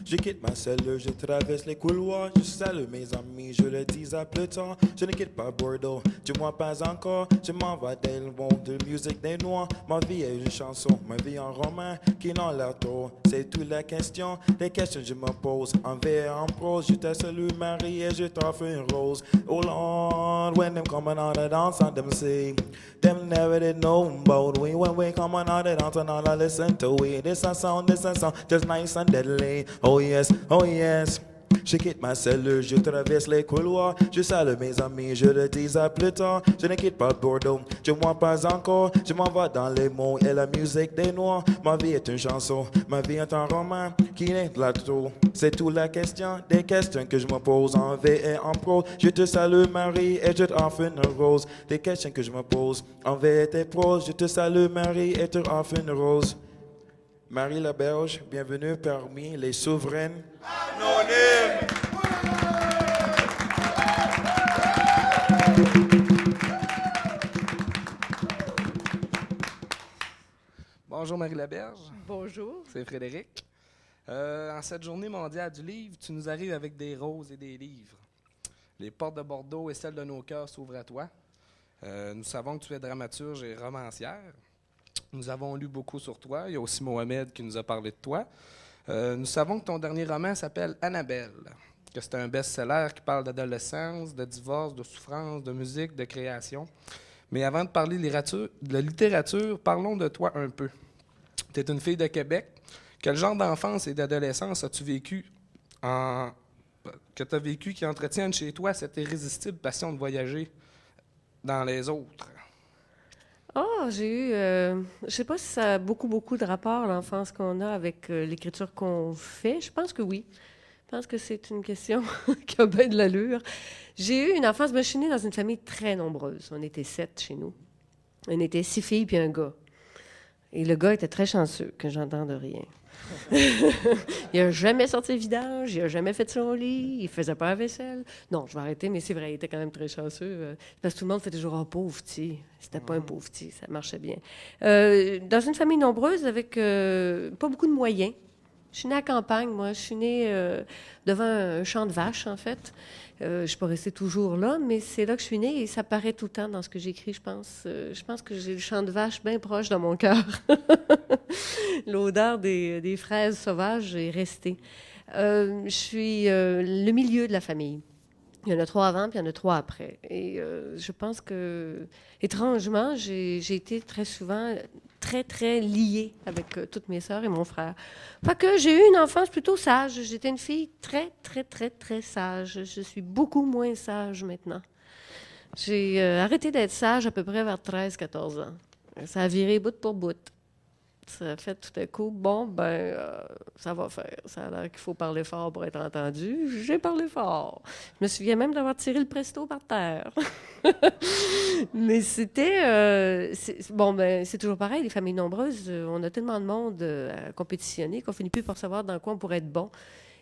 Je quitte ma cellule, je traverse les couloirs. Je salue mes amis, je le dis à plus tard. Je ne quitte pas Bordeaux, du moins pas encore. Je m'en vais dès le monde de musique des Noirs. Ma vie est une chanson, ma vie en roman qui n'en l'air trop. C'est toute la question, des questions que je me pose. En vers et en prose, je te salue Marie et je t'offre une rose. Oh Lord, when them coming out of dance and them say, them never did know about we. When we coming out of dance and all I listen to we. This a sound, just nice and deadly. Oh yes, oh yes. Je quitte ma cellule, je traverse les couloirs. Je salue mes amis, je le dis à plus tard. Je ne quitte pas Bordeaux, du moins pas encore. Je m'en vais dans les mots et la musique des Noirs. Ma vie est une chanson, ma vie est un roman qui n'est là trop. C'est toute la question, des questions que je me pose en V et en pro. Je te salue Marie et je t'offre une rose. Des questions que je me pose en V et prose. Je te salue Marie et te offre une rose. Marie Laberge, bienvenue parmi les souveraines anonymes. Bonjour Marie Laberge. Bonjour. C'est Frédéric. En cette journée mondiale du livre, tu nous arrives avec des roses et des livres. Les portes de Bordeaux et celles de nos cœurs s'ouvrent à toi. Nous savons que tu es dramaturge et romancière. Nous avons lu beaucoup sur toi. Il y a aussi Mohamed qui nous a parlé de toi. Nous savons que ton dernier roman s'appelle Annabelle, que c'est un best-seller qui parle d'adolescence, de divorce, de souffrance, de musique, de création. Mais avant de parler de littérature, parlons de toi un peu. Tu es une fille de Québec. Quel genre d'enfance et d'adolescence as-tu vécu qui entretiennent chez toi cette irrésistible passion de voyager dans les autres? Ah, j'ai eu, je sais pas si ça a beaucoup de rapport, l'enfance qu'on a avec l'écriture qu'on fait. Je pense que oui. Je pense que c'est une question qui a bien de l'allure. J'ai eu une enfance, je suis née dans une famille très nombreuse. On était 7 chez nous. On était 6 filles puis un gars. Et le gars était très chanceux, que j'entende rien. Il n'a jamais sorti le vidange, il n'a jamais fait son lit, il faisait pas la vaisselle. Non, je vais arrêter, mais c'est vrai, il était quand même très chanceux. Parce que tout le monde fait toujours « Oh, pauvre petit ». C'était pas un pauvre petit, ça marchait bien. Dans une famille nombreuse avec pas beaucoup de moyens. Je suis née à campagne, moi. Je suis née devant un champ de vaches, en fait. Je ne suis pas restée toujours là, mais c'est là que je suis née et ça paraît tout le temps dans ce que j'écris, je pense. Je pense que j'ai le champ de vache bien proche dans mon cœur. L'odeur des fraises sauvages est restée. Je suis le milieu de la famille. Il y en a 3 avant, puis il y en a 3 après. Et je pense que, étrangement, j'ai été très souvent très liée avec toutes mes sœurs et mon frère. Fait que j'ai eu une enfance plutôt sage. J'étais une fille très sage. Je suis beaucoup moins sage maintenant. J'ai arrêté d'être sage à peu près vers 13-14 ans. Ça a viré bout pour bout. Ça a fait tout à coup, ça va faire. Ça a l'air qu'il faut parler fort pour être entendu. J'ai parlé fort. Je me souviens même d'avoir tiré le presto par terre. Mais c'était... c'est toujours pareil, les familles nombreuses, on a tellement de monde à compétitionner qu'on finit plus par savoir dans quoi on pourrait être bon.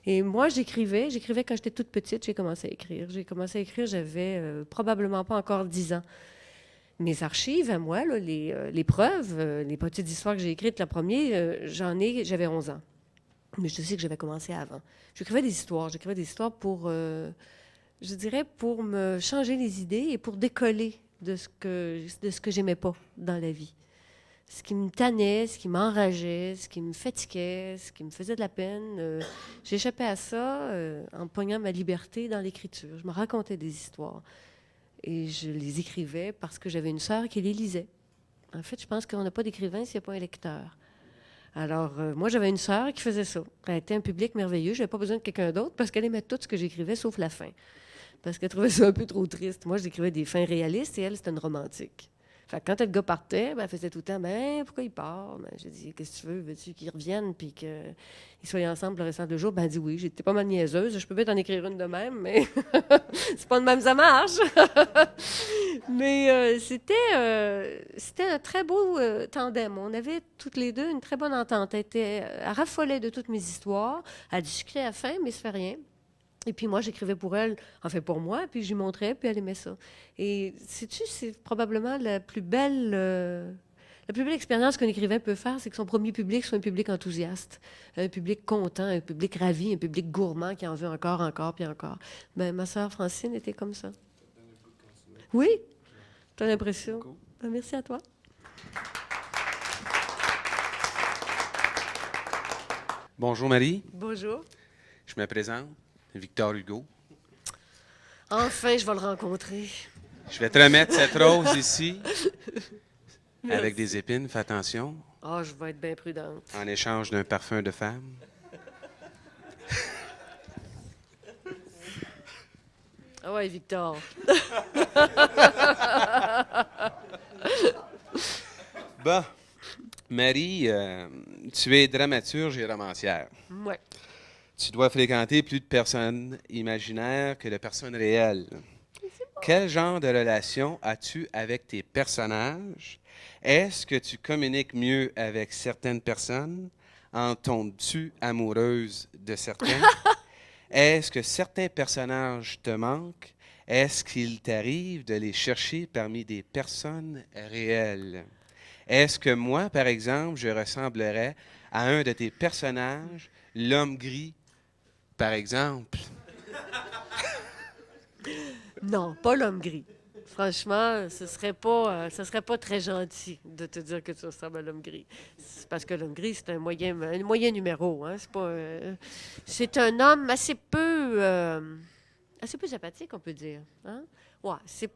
Et moi, j'écrivais quand j'étais toute petite, j'ai commencé à écrire. J'avais probablement pas encore 10 ans. Mes archives à moi, là, les preuves, les petites histoires que j'ai écrites, la première, j'avais 11 ans. Mais je sais que j'avais commencé avant. J'écrivais des histoires pour, je dirais, pour me changer les idées et pour décoller de ce que j'aimais pas dans la vie. Ce qui me tannait, ce qui m'enrageait, ce qui me fatiguait, ce qui me faisait de la peine. J'échappais à ça en pognant ma liberté dans l'écriture. Je me racontais des histoires. Et je les écrivais parce que j'avais une sœur qui les lisait. En fait, je pense qu'on n'a pas d'écrivain s'il n'y a pas un lecteur. Alors, moi, j'avais une sœur qui faisait ça. Elle était un public merveilleux. Je n'avais pas besoin de quelqu'un d'autre parce qu'elle aimait tout ce que j'écrivais, sauf la fin. Parce qu'elle trouvait ça un peu trop triste. Moi, j'écrivais des fins réalistes et elle, c'était une romantique. Fait que quand le gars partait, elle faisait tout le temps « pourquoi il part? » J'ai dit « Qu'est-ce que tu veux? Veux-tu qu'il revienne puis qu'ils soient ensemble le restant du jour? » Elle dit « Oui, j'étais pas mal niaiseuse. Je peux bien t'en écrire une de même, mais c'est pas de même, ça marche. » Mais c'était un très beau tandem. On avait toutes les deux une très bonne entente. Elle raffolait de toutes mes histoires. Elle discutait à la fin, mais ça fait rien. Et puis moi, j'écrivais pour elle, pour moi, puis je lui montrais, puis elle aimait ça. Et sais-tu, c'est probablement la plus belle La plus belle expérience qu'un écrivain peut faire, c'est que son premier public soit un public enthousiaste, un public content, un public ravi, un public gourmand qui en veut encore, encore, puis encore. Ben, ma sœur Francine était comme ça. Oui? T'as l'impression? Ben, merci à toi. Bonjour Marie, Bonjour. je me présente, Victor Hugo. Enfin, je vais le rencontrer. Je vais te remettre cette rose ici, avec des épines, fais attention, Ah, je vais être bien prudente. en échange d'un parfum de femme. Ah ouais, Victor. Bon, Marie, tu es dramaturge et romancière. Ouais. Tu dois fréquenter plus de personnes imaginaires que de personnes réelles. Quel genre de relation as-tu avec tes personnages? Est-ce que tu communiques mieux avec certaines personnes? En tombes-tu amoureuse de certains? Est-ce que certains personnages te manquent? Est-ce qu'il t'arrive de les chercher parmi des personnes réelles? Est-ce que moi, par exemple, je ressemblerais à un de tes personnages, l'homme gris, par exemple? Non, pas l'homme gris. Franchement, ce serait pas très gentil de te dire que tu ressembles à l'homme gris. C'est parce que l'homme gris, c'est un moyen numéro. Hein. C'est un homme assez peu sympathique, on peut dire. Hein? Ouais, c'est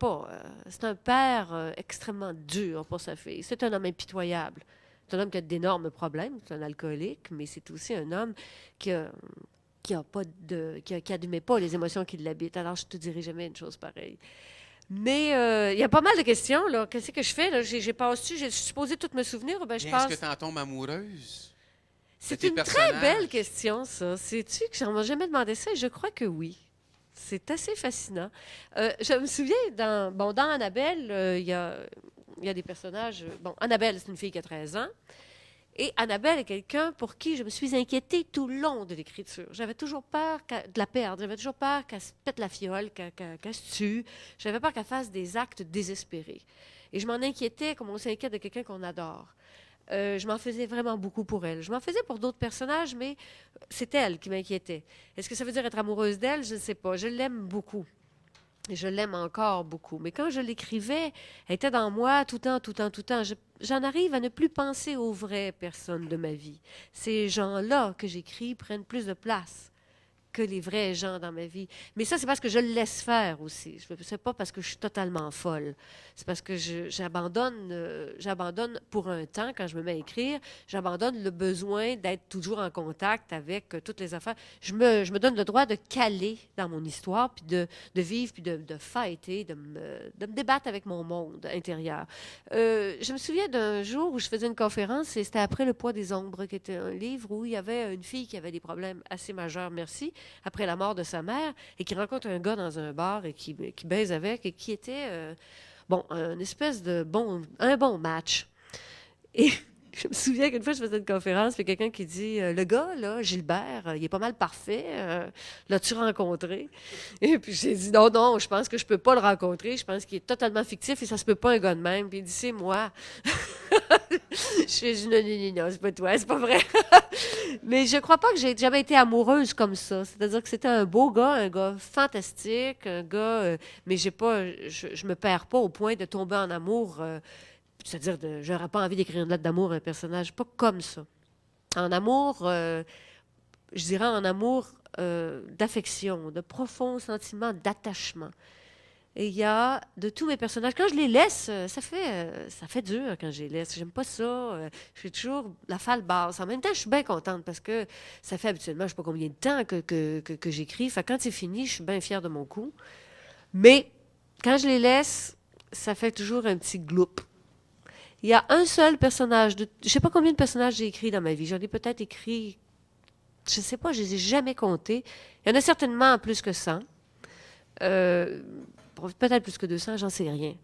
un père extrêmement dur pour sa fille. C'est un homme impitoyable. C'est un homme qui a d'énormes problèmes. C'est un alcoolique, mais c'est aussi un homme qui n'admet pas les émotions qui l'habitent. Alors, je te dirai jamais une chose pareille. Mais il y a pas mal de questions, là. Qu'est-ce que je fais, là? J'ai supposé tout me souvenir, ben je pense... Est-ce que tu en tombes amoureuse? C'est tes une très personnages? belle question, ça. Sais-tu que j'en ai jamais demandé ça? Et je crois que oui. C'est assez fascinant. Je me souviens, dans Annabelle, il y a des personnages... Bon, Annabelle, c'est une fille qui a 13 ans. Et Annabelle est quelqu'un pour qui je me suis inquiétée tout le long de l'écriture. J'avais toujours peur de la perdre. J'avais toujours peur qu'elle se pète la fiole, qu'elle se tue. J'avais peur qu'elle fasse des actes désespérés. Et je m'en inquiétais comme on s'inquiète de quelqu'un qu'on adore. Je m'en faisais vraiment beaucoup pour elle. Je m'en faisais pour d'autres personnages, mais c'est elle qui m'inquiétait. Est-ce que ça veut dire être amoureuse d'elle? Je ne sais pas. Je l'aime beaucoup. Et je l'aime encore beaucoup. Mais quand je l'écrivais, elle était dans moi tout le temps. J'en arrive à ne plus penser aux vraies personnes de ma vie. Ces gens-là que j'écris prennent plus de place que les vrais gens dans ma vie. Mais ça, c'est parce que je le laisse faire aussi. C'est pas parce que je suis totalement folle. C'est parce que j'abandonne pour un temps, quand je me mets à écrire, j'abandonne le besoin d'être toujours en contact avec toutes les affaires. Je me donne le droit de caler dans mon histoire, puis de vivre, puis de fighter, de me débattre avec mon monde intérieur. Je me souviens d'un jour où je faisais une conférence, et c'était après Le poids des ombres, qui était un livre où il y avait une fille qui avait des problèmes assez majeurs, merci, après la mort de sa mère, et qui rencontre un gars dans un bar et qui baise avec, et qui était, une espèce de un bon match. Et je me souviens qu'une fois, je faisais une conférence, puis quelqu'un qui dit le gars, là, Gilbert, il est pas mal parfait. L'as-tu rencontré? Et puis j'ai dit non, je pense que je peux pas le rencontrer. Je pense qu'il est totalement fictif et ça se peut pas un gars de même. Puis il dit c'est moi. Je dis non, c'est pas toi, c'est pas vrai. Mais je crois pas que j'ai jamais été amoureuse comme ça. C'est-à-dire que c'était un beau gars, un gars fantastique, un gars. Mais je me perds pas au point de tomber en amour. C'est-à-dire, j'aurais pas envie d'écrire une lettre d'amour à un personnage, pas comme ça. En amour, je dirais en amour d'affection, de profonds sentiments d'attachement. Et il y a de tous mes personnages. Quand je les laisse, ça fait dur quand je les laisse. J'aime pas ça. Je fais toujours la falle basse. En même temps, je suis bien contente parce que ça fait habituellement, je sais pas combien de temps que j'écris. Fait quand c'est fini, je suis bien fière de mon coup. Mais quand je les laisse, ça fait toujours un petit gloup. Il y a un seul personnage. Je ne sais pas combien de personnages j'ai écrits dans ma vie. J'en ai peut-être écrit, je ne sais pas, je ne les ai jamais comptés. Il y en a certainement plus que 100. Peut-être plus que 200, j'en sais rien.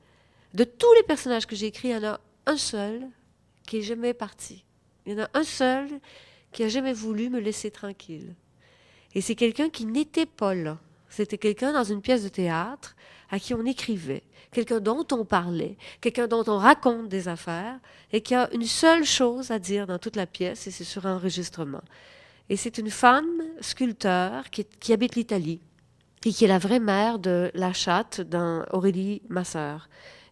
De tous les personnages que j'ai écrits, il y en a un seul qui n'est jamais parti. Il y en a un seul qui n'a jamais voulu me laisser tranquille. Et c'est quelqu'un qui n'était pas là. C'était quelqu'un dans une pièce de théâtre à qui on écrivait, quelqu'un dont on parlait, quelqu'un dont on raconte des affaires et qui a une seule chose à dire dans toute la pièce et c'est sur enregistrement. Et c'est une femme sculpteur qui habite l'Italie et qui est la vraie mère de la chatte dans Aurélie, ma sœur.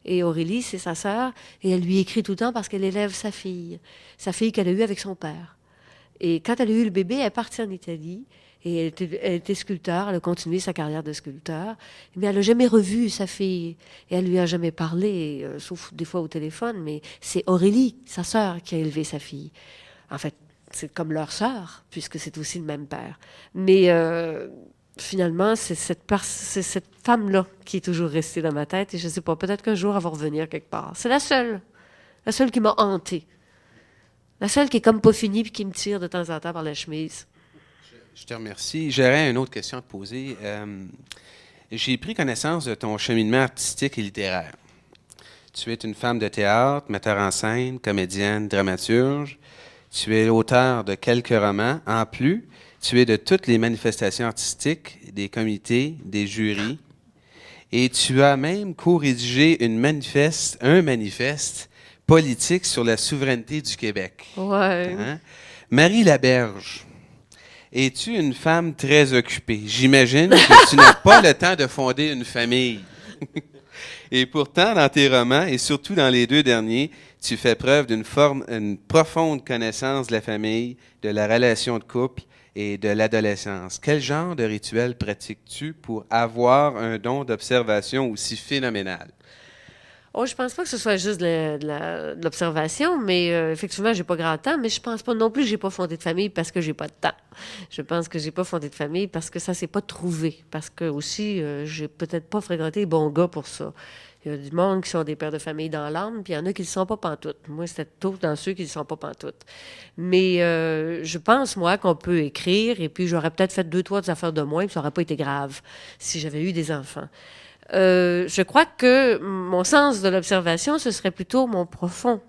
Et Aurélie, c'est sa sœur, et elle lui écrit tout le temps parce qu'elle élève sa fille qu'elle a eue avec son père. Et quand elle a eu le bébé, elle est partie en Italie, et elle était sculpteur, elle a continué sa carrière de sculpteur, mais elle n'a jamais revu sa fille, et elle lui a jamais parlé, sauf des fois au téléphone, mais c'est Aurélie, sa sœur, qui a élevé sa fille. En fait, c'est comme leur sœur, puisque c'est aussi le même père. Mais finalement, c'est cette femme-là qui est toujours restée dans ma tête. Et je ne sais pas, peut-être qu'un jour, elle va revenir quelque part. C'est la seule qui m'a hantée. La seule qui est comme pas finie puis qui me tire de temps en temps par la chemise. Je te remercie. J'aurais une autre question à te poser. J'ai pris connaissance de ton cheminement artistique et littéraire. Tu es une femme de théâtre, metteur en scène, comédienne, dramaturge. Tu es l'auteur de quelques romans. En plus, tu es de toutes les manifestations artistiques, des comités, des jurys. Et tu as même co-rédigé un manifeste politique sur la souveraineté du Québec. Ouais. Hein? Marie Laberge, es-tu une femme très occupée? J'imagine que tu n'as pas le temps de fonder une famille. Et pourtant, dans tes romans, et surtout dans les 2 derniers, tu fais preuve d'une profonde connaissance de la famille, de la relation de couple et de l'adolescence. Quel genre de rituel pratiques-tu pour avoir un don d'observation aussi phénoménal? Oh, je pense pas que ce soit juste de l'observation, mais effectivement, j'ai pas grand temps, mais je pense pas non plus que j'ai pas fondé de famille parce que j'ai pas de temps. Je pense que j'ai pas fondé de famille parce que ça s'est pas trouvé, parce que aussi, j'ai peut-être pas fréquenté les bons gars pour ça. Il y a du monde qui sont des pères de famille dans l'âme, puis il y en a qui ne le sont pas pantoute. Moi, c'était tout dans ceux qui ne le sont pas pantoute. Mais je pense, moi, qu'on peut écrire, et puis j'aurais peut-être fait 2-3 affaires de moins, puis ça n'aurait pas été grave si j'avais eu des enfants. Je crois que mon sens de l'observation, ce serait plutôt mon profond,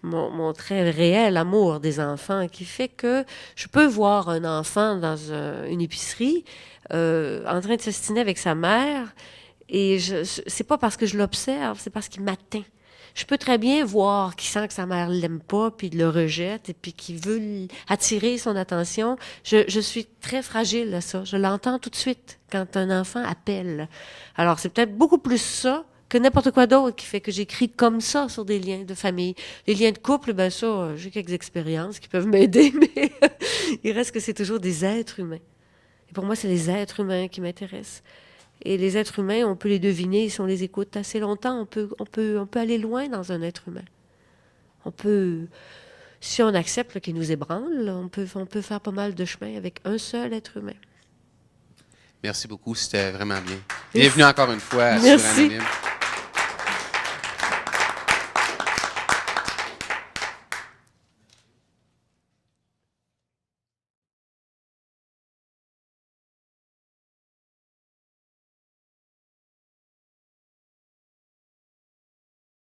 mon très réel amour des enfants qui fait que je peux voir un enfant dans une épicerie en train de s'ostiner avec sa mère et c'est pas parce que je l'observe, c'est parce qu'il m'atteint. Je peux très bien voir qu'il sent que sa mère l'aime pas, puis il le rejette, et puis qu'il veut attirer son attention. Je suis très fragile à ça. Je l'entends tout de suite quand un enfant appelle. Alors, c'est peut-être beaucoup plus ça que n'importe quoi d'autre qui fait que j'écris comme ça sur des liens de famille. Les liens de couple, ben ça, j'ai quelques expériences qui peuvent m'aider, mais il reste que c'est toujours des êtres humains. Et pour moi, c'est les êtres humains qui m'intéressent. Et les êtres humains, on peut les deviner si on les écoute assez longtemps. On peut aller loin dans un être humain. On peut, si on accepte qu'il nous ébranle, on peut faire pas mal de chemin avec un seul être humain. Merci beaucoup, c'était vraiment bien. Bienvenue encore une fois à Merci. Sur Anonyme.